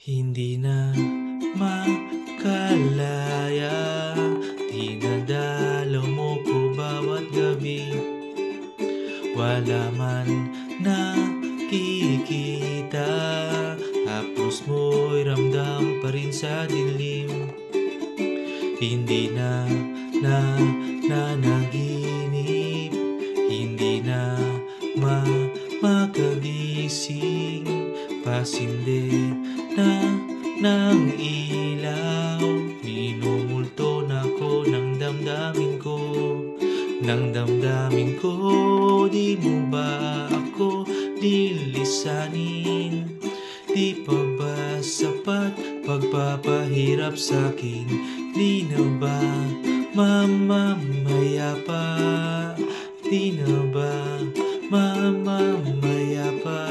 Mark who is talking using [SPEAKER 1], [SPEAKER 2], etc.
[SPEAKER 1] Hindi na makalaya, dinadalaw mo ko bawat gabi. Wala man nakikita, haplos mo'y ramdam pa rin sa dilim. Hindi na nananaginip, hindi na makagising, pasinde na ng ilaw, minumulto na ko ng damdamin ko, ng damdamin ko. Di mo ba ako lilisanin? Di pa ba sapat pagpapahirap sa'kin? Di na ba mamamaya pa? Di na ba mamamaya pa?